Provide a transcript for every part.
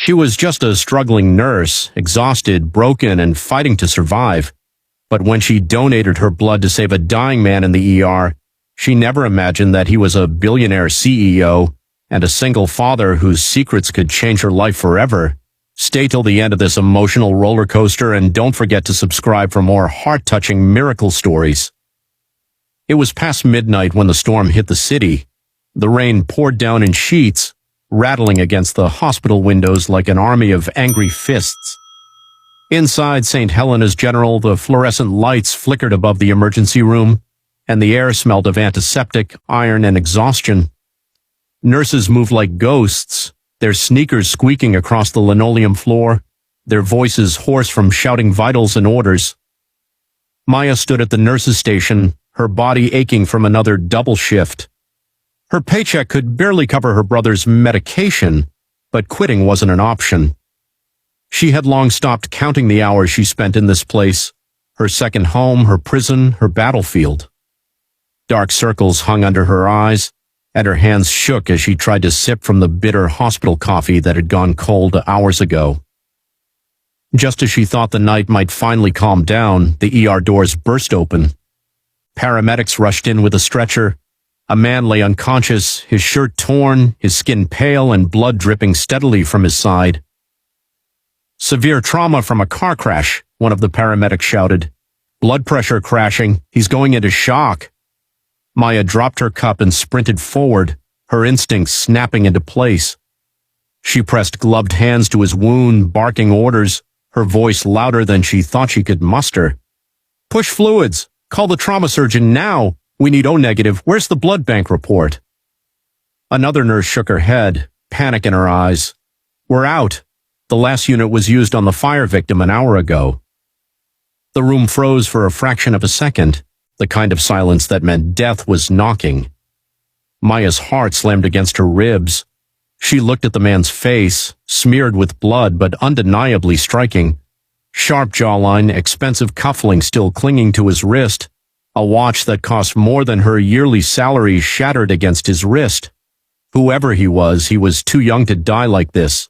She was just a struggling nurse, exhausted, broken, and fighting to survive. But when she donated her blood to save a dying man in the ER, she never imagined that he was a billionaire CEO and a single father whose secrets could change her life forever. Stay till the end of this emotional roller coaster and don't forget to subscribe for more heart-touching miracle stories. It was past midnight when the storm hit the city. The rain poured down in sheets, rattling against the hospital windows like an army of angry fists. Inside St. Helena's General, the fluorescent lights flickered above the emergency room, and the air smelled of antiseptic, iron, and exhaustion. Nurses moved like ghosts, their sneakers squeaking across the linoleum floor, their voices hoarse from shouting vitals and orders. Maya stood at the nurse's station, her body aching from another double shift. Her paycheck could barely cover her brother's medication, but quitting wasn't an option. She had long stopped counting the hours she spent in this place, her second home, her prison, her battlefield. Dark circles hung under her eyes, and her hands shook as she tried to sip from the bitter hospital coffee that had gone cold hours ago. Just as she thought the night might finally calm down, the ER doors burst open. Paramedics rushed in with a stretcher. A man lay unconscious, his shirt torn, his skin pale and blood dripping steadily from his side. "Severe trauma from a car crash," one of the paramedics shouted. "Blood pressure crashing. He's going into shock." Maya dropped her cup and sprinted forward, her instincts snapping into place. She pressed gloved hands to his wound, barking orders, her voice louder than she thought she could muster. "Push fluids. Call the trauma surgeon now. We need O-negative. Where's the blood bank report?" Another nurse shook her head, panic in her eyes. "We're out. The last unit was used on the fire victim an hour ago." The room froze for a fraction of a second, the kind of silence that meant death was knocking. Maya's heart slammed against her ribs. She looked at the man's face, smeared with blood but undeniably striking. Sharp jawline, expensive cufflink still clinging to his wrist, a watch that cost more than her yearly salary shattered against his wrist. Whoever he was too young to die like this.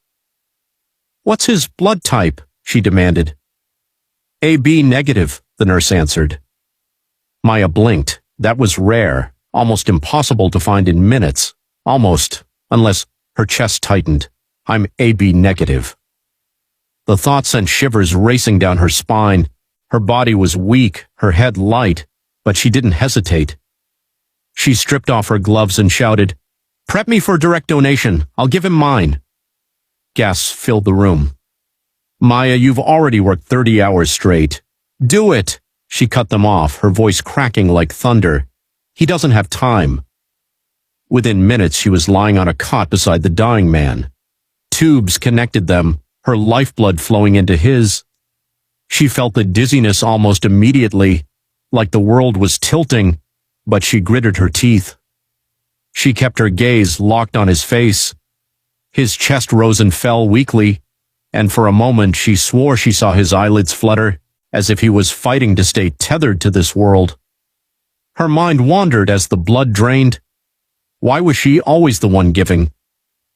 "What's his blood type?" she demanded. "AB negative," the nurse answered. Maya blinked. That was rare, almost impossible to find in minutes. Almost, unless her chest tightened. "I'm AB negative." The thought sent shivers racing down her spine. Her body was weak, her head light, but she didn't hesitate. She stripped off her gloves and shouted, "Prep me for direct donation. I'll give him mine." Gasps filled the room. "Maya, you've already worked 30 hours straight. Do it!" She cut them off, her voice cracking like thunder. "He doesn't have time." Within minutes, she was lying on a cot beside the dying man. Tubes connected them, her lifeblood flowing into his. She felt the dizziness almost immediately, like the world was tilting, but she gritted her teeth. She kept her gaze locked on his face. His chest rose and fell weakly, and for a moment she swore she saw his eyelids flutter, as if he was fighting to stay tethered to this world. Her mind wandered as the blood drained. Why was she always the one giving?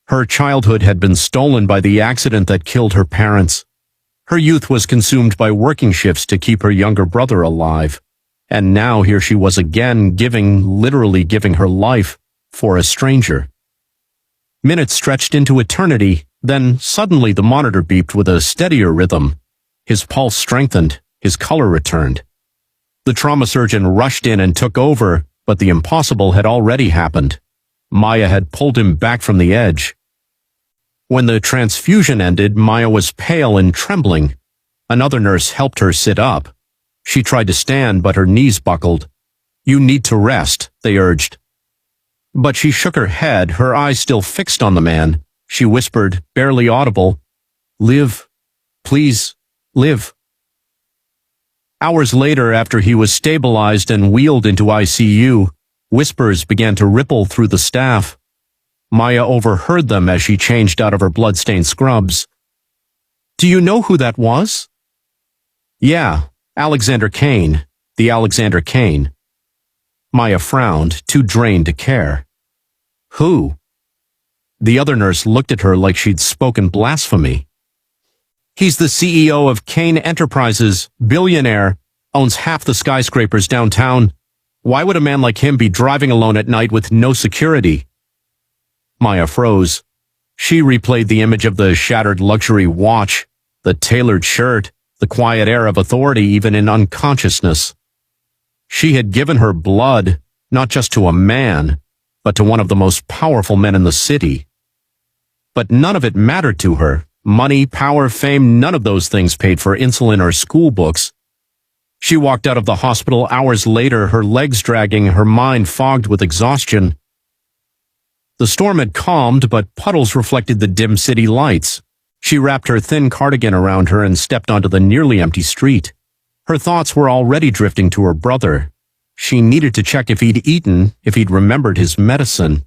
Her childhood had been stolen by the accident that killed her parents. Her youth was consumed by working shifts to keep her younger brother alive. And now here she was again literally giving her life for a stranger. Minutes stretched into eternity, then suddenly the monitor beeped with a steadier rhythm. His pulse strengthened, his color returned. The trauma surgeon rushed in and took over, but the impossible had already happened. Maya had pulled him back from the edge. When the transfusion ended, Maya was pale and trembling. Another nurse helped her sit up. She tried to stand, but her knees buckled. "You need to rest," they urged. But she shook her head, her eyes still fixed on the man. She whispered, barely audible, "Live. Please, live." Hours later, after he was stabilized and wheeled into ICU, whispers began to ripple through the staff. Maya overheard them as she changed out of her blood-stained scrubs. "Do you know who that was?" "Yeah, Alexander Kane, the Alexander Kane." Maya frowned, too drained to care. "Who?" The other nurse looked at her like she'd spoken blasphemy. "He's the CEO of Kane Enterprises, billionaire, owns half the skyscrapers downtown. Why would a man like him be driving alone at night with no security?" Maya froze. She replayed the image of the shattered luxury watch, the tailored shirt, the quiet air of authority even in unconsciousness. She had given her blood, not just to a man, but to one of the most powerful men in the city. But none of it mattered to her. Money, power, fame, none of those things paid for insulin or school books. She walked out of the hospital hours later, her legs dragging, her mind fogged with exhaustion. The storm had calmed, but puddles reflected the dim city lights. She wrapped her thin cardigan around her and stepped onto the nearly empty street. Her thoughts were already drifting to her brother. She needed to check if he'd eaten, if he'd remembered his medicine.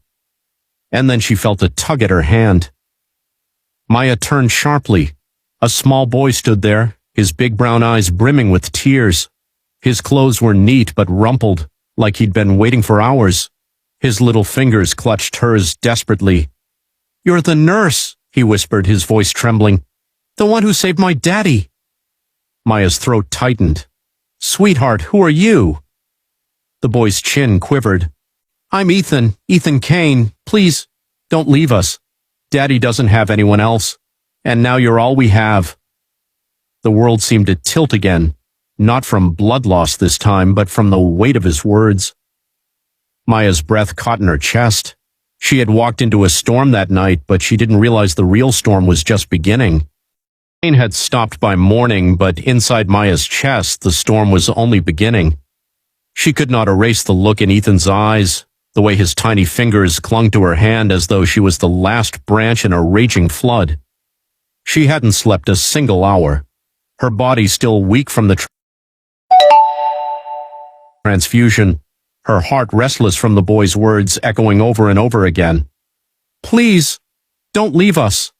And then she felt a tug at her hand. Maya turned sharply. A small boy stood there, his big brown eyes brimming with tears. His clothes were neat but rumpled, like he'd been waiting for hours. His little fingers clutched hers desperately. "You're the nurse," he whispered, his voice trembling. "The one who saved my daddy." Maya's throat tightened. "Sweetheart, who are you?" The boy's chin quivered. "I'm Ethan Kane. Please, don't leave us. Daddy doesn't have anyone else, and now you're all we have." The world seemed to tilt again, not from blood loss this time, but from the weight of his words. Maya's breath caught in her chest. She had walked into a storm that night, but she didn't realize the real storm was just beginning. Rain had stopped by morning, but inside Maya's chest, the storm was only beginning. She could not erase the look in Ethan's eyes, the way his tiny fingers clung to her hand as though she was the last branch in a raging flood. She hadn't slept a single hour, her body still weak from the transfusion, her heart restless from the boy's words echoing over and over again. "Please, don't leave us."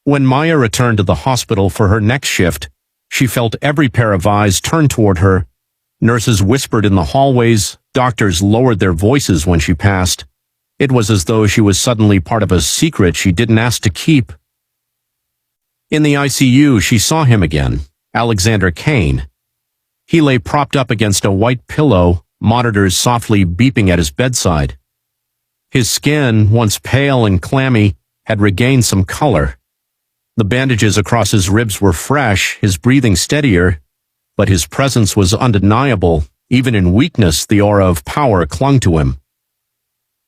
When Maya returned to the hospital for her next shift, she felt every pair of eyes turned toward her. Nurses whispered in the hallways, doctors lowered their voices when she passed. It was as though she was suddenly part of a secret she didn't ask to keep. In the ICU, she saw him again, Alexander Kane. He lay propped up against a white pillow, monitors softly beeping at his bedside. His skin, once pale and clammy, had regained some color. The bandages across his ribs were fresh, his breathing steadier, but his presence was undeniable. Even in weakness, the aura of power clung to him.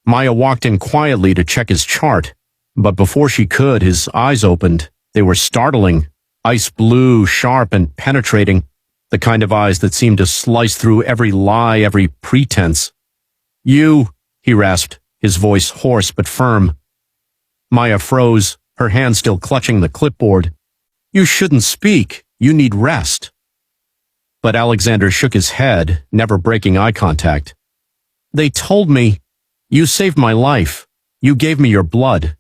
Maya walked in quietly to check his chart, but before she could, his eyes opened. They were startling, ice blue, sharp and penetrating, the kind of eyes that seemed to slice through every lie, every pretense. "You," he rasped, his voice hoarse but firm. Maya froze, her hand still clutching the clipboard. "You shouldn't speak. You need rest." But Alexander shook his head, never breaking eye contact. "They told me, you saved my life. You gave me your blood."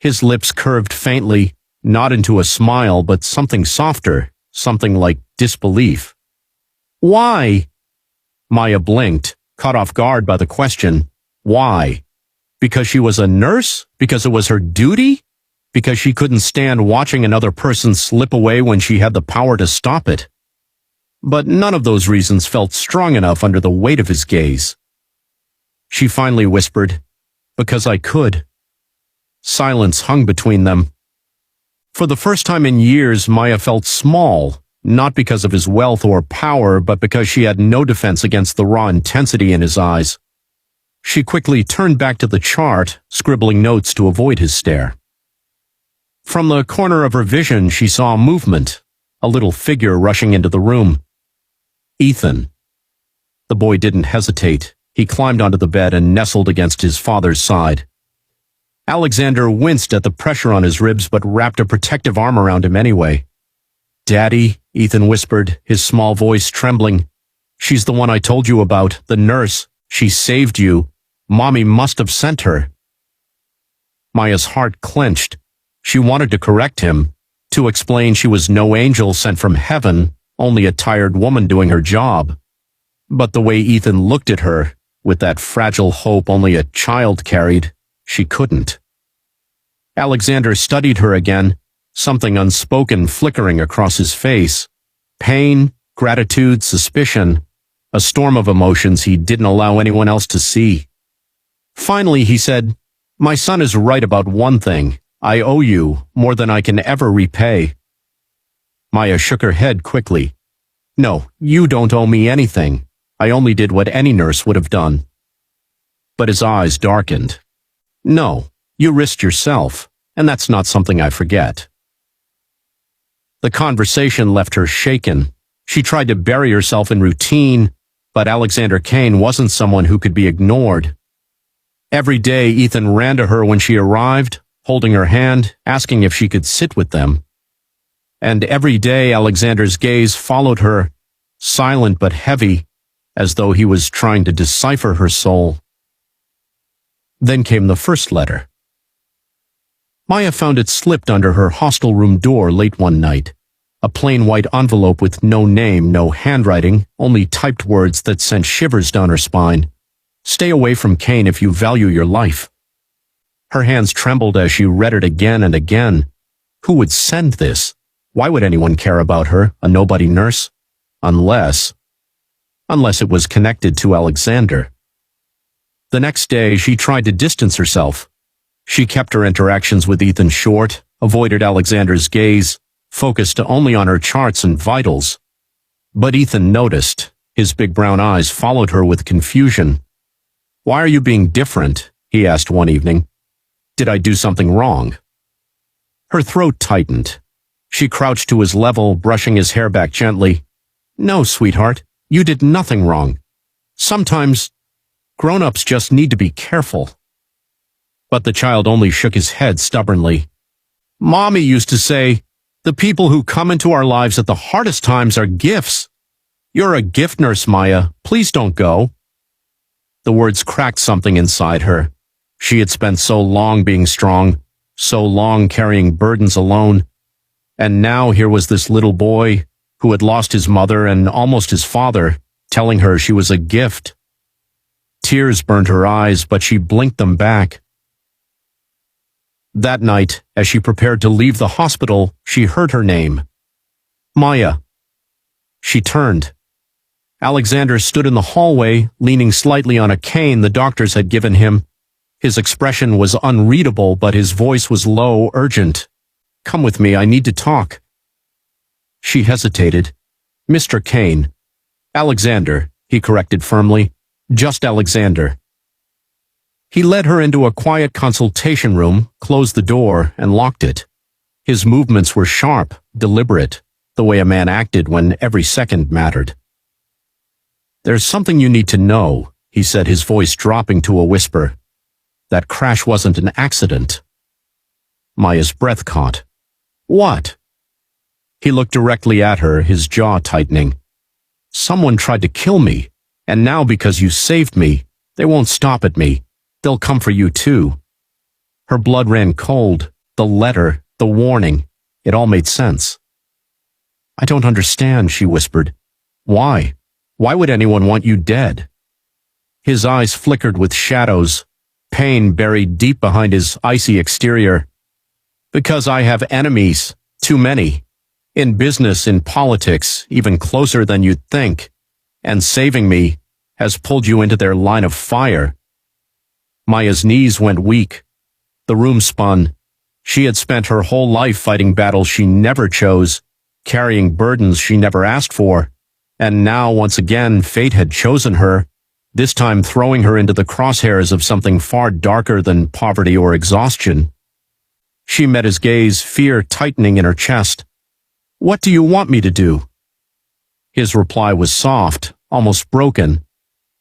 His lips curved faintly, not into a smile, but something softer, something like disbelief. "Why?" Maya blinked, caught off guard by the question. Why? Because she was a nurse? Because it was her duty? Because she couldn't stand watching another person slip away when she had the power to stop it? But none of those reasons felt strong enough under the weight of his gaze. She finally whispered, "Because I could." Silence hung between them. For the first time in years, Maya felt small, not because of his wealth or power, but because she had no defense against the raw intensity in his eyes. She quickly turned back to the chart, scribbling notes to avoid his stare. From the corner of her vision, she saw movement, a little figure rushing into the room. Ethan. The boy didn't hesitate. He climbed onto the bed and nestled against his father's side. Alexander winced at the pressure on his ribs, but wrapped a protective arm around him anyway. "Daddy," Ethan whispered, his small voice trembling. "She's the one I told you about, the nurse. She saved you. Mommy must have sent her." Maya's heart clenched. She wanted to correct him, to explain she was no angel sent from heaven, only a tired woman doing her job. But the way Ethan looked at her, With that fragile hope only a child carried, she couldn't. Alexander studied her again, something unspoken flickering across his face. Pain, gratitude, suspicion, a storm of emotions he didn't allow anyone else to see. Finally, he said, "My son is right about one thing. I owe you more than I can ever repay." Maya shook her head quickly. "No, you don't owe me anything. I only did what any nurse would have done." But his eyes darkened. "No, you risked yourself, and that's not something I forget." The conversation left her shaken. She tried to bury herself in routine, but Alexander Kane wasn't someone who could be ignored. Every day, Ethan ran to her when she arrived, holding her hand, asking if she could sit with them. And every day, Alexander's gaze followed her, silent but heavy, as though he was trying to decipher her soul. Then came the first letter. Maya found it slipped under her hostel room door late one night. A plain white envelope with no name, no handwriting, only typed words that sent shivers down her spine. "Stay away from Kane if you value your life." Her hands trembled as she read it again and again. Who would send this? Why would anyone care about her, a nobody nurse? Unless it was connected to Alexander. The next day, she tried to distance herself. She kept her interactions with Ethan short, avoided Alexander's gaze, focused only on her charts and vitals. But Ethan noticed. His big brown eyes followed her with confusion. "Why are you being different?" he asked one evening. "Did I do something wrong?" Her throat tightened. She crouched to his level, brushing his hair back gently. "No, sweetheart, you did nothing wrong. Sometimes grown-ups just need to be careful." But the child only shook his head stubbornly. "Mommy used to say, the people who come into our lives at the hardest times are gifts. You're a gift nurse, Maya. Please don't go." The words cracked something inside her. She had spent so long being strong, so long carrying burdens alone. And now here was this little boy who had lost his mother and almost his father, telling her she was a gift. Tears burned her eyes, but she blinked them back. That night, as she prepared to leave the hospital, she heard her name. Maya. She turned. Alexander stood in the hallway, leaning slightly on a cane the doctors had given him. His expression was unreadable, but his voice was low, urgent. "Come with me, I need to talk." She hesitated. "Mr. Kane." "Alexander," he corrected firmly. "Just Alexander." He led her into a quiet consultation room, closed the door, and locked it. His movements were sharp, deliberate, the way a man acted when every second mattered. "There's something you need to know," he said, his voice dropping to a whisper. "That crash wasn't an accident." Maya's breath caught. "What?" He looked directly at her, his jaw tightening. "Someone tried to kill me, and now because you saved me, they won't stop at me. They'll come for you too." Her blood ran cold. The letter, the warning, it all made sense. "I don't understand," she whispered. "Why? Why would anyone want you dead?" His eyes flickered with shadows, pain buried deep behind his icy exterior. "Because I have enemies, too many. In business, in politics, even closer than you'd think. And saving me has pulled you into their line of fire." Maya's knees went weak. The room spun. She had spent her whole life fighting battles she never chose, carrying burdens she never asked for. And now, once again, fate had chosen her, this time throwing her into the crosshairs of something far darker than poverty or exhaustion. She met his gaze, fear tightening in her chest. "What do you want me to do?" His reply was soft, almost broken.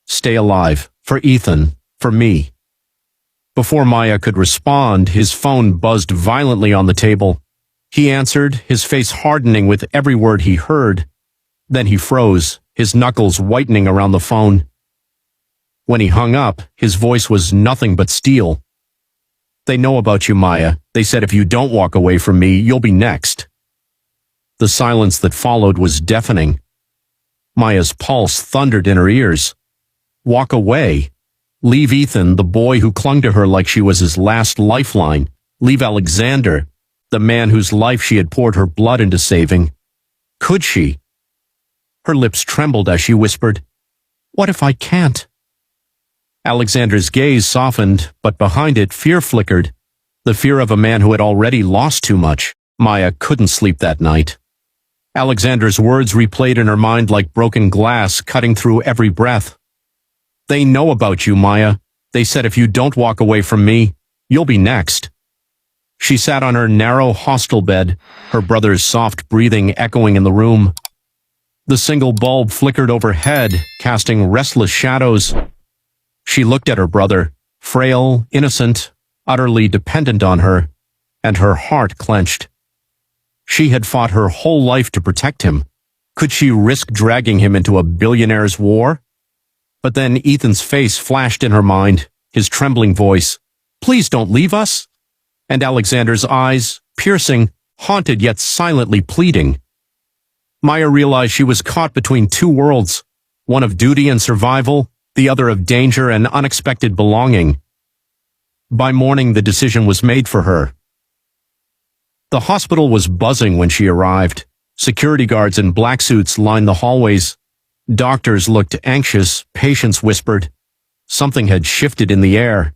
"Stay alive, for Ethan, for me." Before Maya could respond, his phone buzzed violently on the table. He answered, his face hardening with every word he heard. Then he froze, his knuckles whitening around the phone. When he hung up, his voice was nothing but steel. "They know about you, Maya. They said if you don't walk away from me, you'll be next." The silence that followed was deafening. Maya's pulse thundered in her ears. Walk away? Leave Ethan, the boy who clung to her like she was his last lifeline. Leave Alexander, the man whose life she had poured her blood into saving. Could she? Her lips trembled as she whispered, "What if I can't?" Alexander's gaze softened, but behind it fear flickered, the fear of a man who had already lost too much. Maya couldn't sleep that night. Alexander's words replayed in her mind like broken glass, cutting through every breath. "They know about you, Maya. They said if you don't walk away from me, you'll be next." She sat on her narrow hostel bed, her brother's soft breathing echoing in the room. The single bulb flickered overhead, casting restless shadows. She looked at her brother, frail, innocent, utterly dependent on her, and her heart clenched. She had fought her whole life to protect him. Could she risk dragging him into a billionaire's war? But then Ethan's face flashed in her mind, his trembling voice, "Please don't leave us." And Alexander's eyes, piercing, haunted yet silently pleading. Maya realized she was caught between two worlds, one of duty and survival, the other of danger and unexpected belonging. By morning, the decision was made for her. The hospital was buzzing when she arrived. Security guards in black suits lined the hallways. Doctors looked anxious, patients whispered. Something had shifted in the air.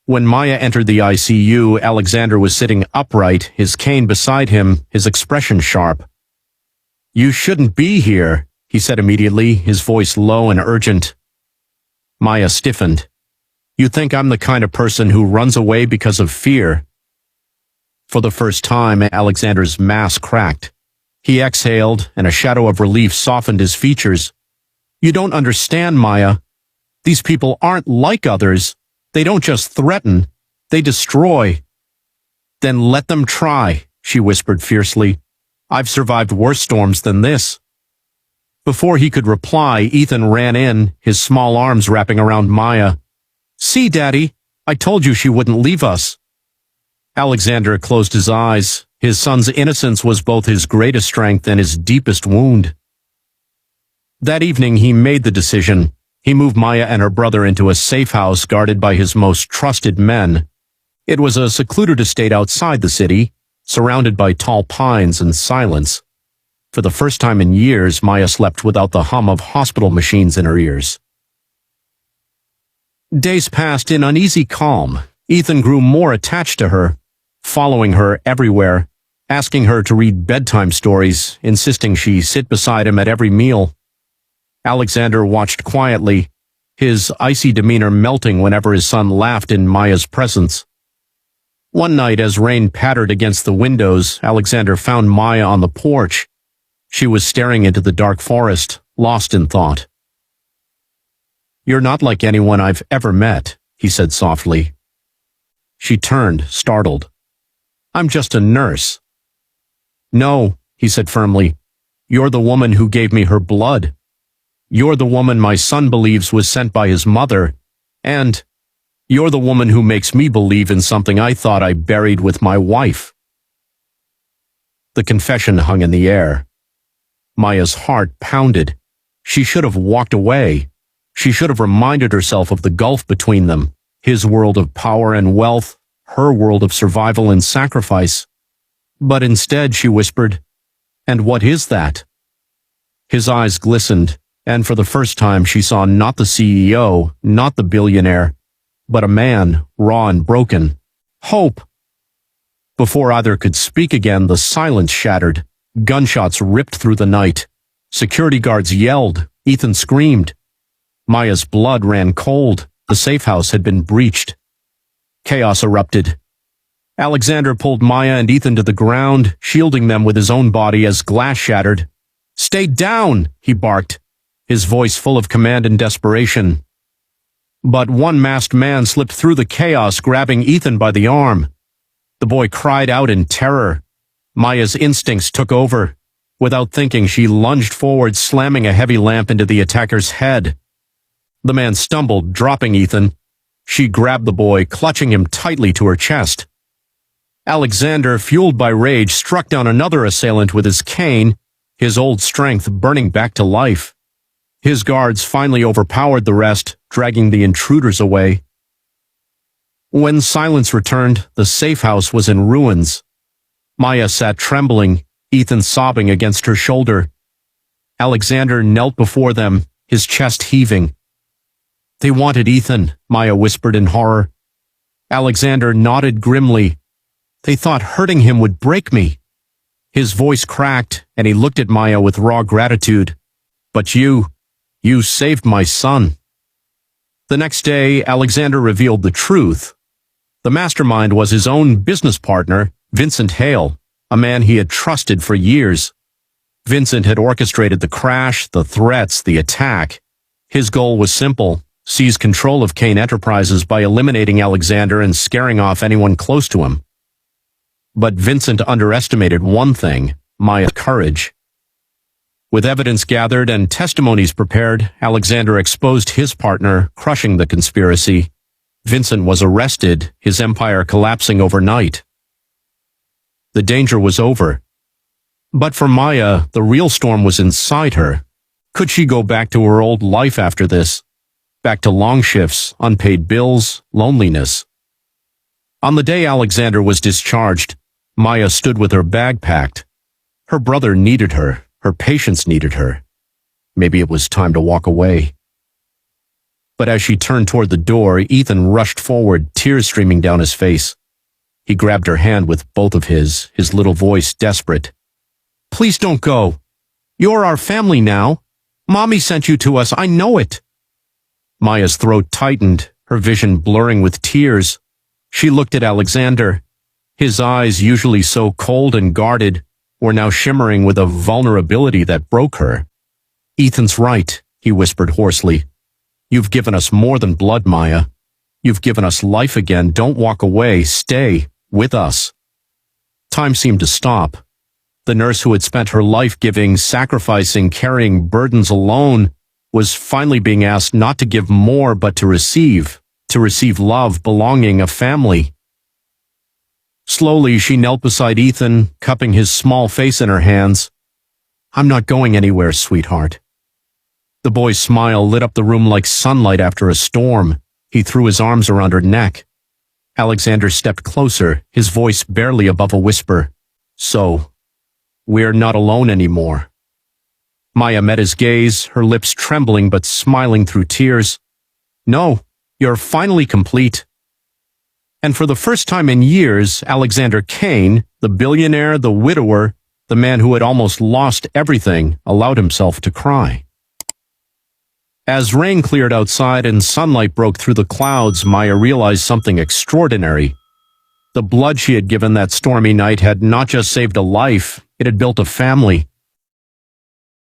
When Maya entered the ICU, Alexander was sitting upright, his cane beside him, his expression sharp. "You shouldn't be here," he said immediately, his voice low and urgent. Maya stiffened. "You think I'm the kind of person who runs away because of fear?" For the first time, Alexander's mask cracked. He exhaled, and a shadow of relief softened his features. "You don't understand, Maya. These people aren't like others. They don't just threaten, they destroy." "Then let them try," she whispered fiercely. "I've survived worse storms than this." Before he could reply, Ethan ran in, his small arms wrapping around Maya. "See, Daddy, I told you she wouldn't leave us." Alexander closed his eyes. His son's innocence was both his greatest strength and his deepest wound. That evening, he made the decision. He moved Maya and her brother into a safe house guarded by his most trusted men. It was a secluded estate outside the city, surrounded by tall pines and silence. For the first time in years, Maya slept without the hum of hospital machines in her ears. Days passed in uneasy calm. Ethan grew more attached to her, following her everywhere, asking her to read bedtime stories, insisting she sit beside him at every meal. Alexander watched quietly, his icy demeanor melting whenever his son laughed in Maya's presence. One night, as rain pattered against the windows, Alexander found Maya on the porch. She was staring into the dark forest, lost in thought. "You're not like anyone I've ever met," he said softly. She turned, startled. "I'm just a nurse." "No," he said firmly. "You're the woman who gave me her blood. You're the woman my son believes was sent by his mother. And you're the woman who makes me believe in something I thought I buried with my wife." The confession hung in the air. Maya's heart pounded. She should have walked away. She should have reminded herself of the gulf between them, his world of power and wealth, her world of survival and sacrifice. But instead, she whispered, "And what is that?" His eyes glistened, and for the first time she saw not the CEO, not the billionaire, but a man, raw and broken. Hope. Before either could speak again, the silence shattered. Gunshots ripped through the night. Security guards yelled. Ethan screamed. Maya's blood ran cold. The safe house had been breached. Chaos erupted. Alexander pulled Maya and Ethan to the ground, shielding them with his own body as glass shattered. "Stay down!" he barked, his voice full of command and desperation. But one masked man slipped through the chaos, grabbing Ethan by the arm. The boy cried out in terror. Maya's instincts took over. Without thinking, she lunged forward, slamming a heavy lamp into the attacker's head. The man stumbled, dropping Ethan. She grabbed the boy, clutching him tightly to her chest. Alexander, fueled by rage, struck down another assailant with his cane, his old strength burning back to life. His guards finally overpowered the rest, dragging the intruders away. When silence returned, the safe house was in ruins. Maya sat trembling, Ethan sobbing against her shoulder. Alexander knelt before them, his chest heaving. "They wanted Ethan," Maya whispered in horror. Alexander nodded grimly. "They thought hurting him would break me." His voice cracked, and he looked at Maya with raw gratitude. "But you saved my son." The next day, Alexander revealed the truth. The mastermind was his own business partner, Vincent Hale, a man he had trusted for years. Vincent had orchestrated the crash, the threats, the attack. His goal was simple: seize control of Kane Enterprises by eliminating Alexander and scaring off anyone close to him. But Vincent underestimated one thing: Maya's courage. With evidence gathered and testimonies prepared, Alexander exposed his partner, crushing the conspiracy. Vincent was arrested, his empire collapsing overnight. The danger was over. But for Maya, the real storm was inside her. Could she go back to her old life after this? Back to long shifts, unpaid bills, loneliness. On the day Alexander was discharged, Maya stood with her bag packed. Her brother needed her. Her patients needed her. Maybe it was time to walk away. But as she turned toward the door, Ethan rushed forward, tears streaming down his face. He grabbed her hand with both of his little voice desperate. "Please don't go. You're our family now. Mommy sent you to us, I know it." Maya's throat tightened, her vision blurring with tears. She looked at Alexander. His eyes, usually so cold and guarded, were now shimmering with a vulnerability that broke her. "Ethan's right," he whispered hoarsely. "You've given us more than blood, Maya. You've given us life again. Don't walk away. Stay with us." Time seemed to stop. The nurse who had spent her life giving, sacrificing, carrying burdens alone was finally being asked not to give more but to receive love, belonging, a family. Slowly, she knelt beside Ethan, cupping his small face in her hands. "I'm not going anywhere, sweetheart." The boy's smile lit up the room like sunlight after a storm. He threw his arms around her neck. Alexander stepped closer, his voice barely above a whisper. "So, we're not alone anymore." Maya met his gaze, her lips trembling but smiling through tears. "No, you're finally complete." And for the first time in years, Alexander Kane, the billionaire, the widower, the man who had almost lost everything, allowed himself to cry. As rain cleared outside and sunlight broke through the clouds, Maya realized something extraordinary. The blood she had given that stormy night had not just saved a life, it had built a family.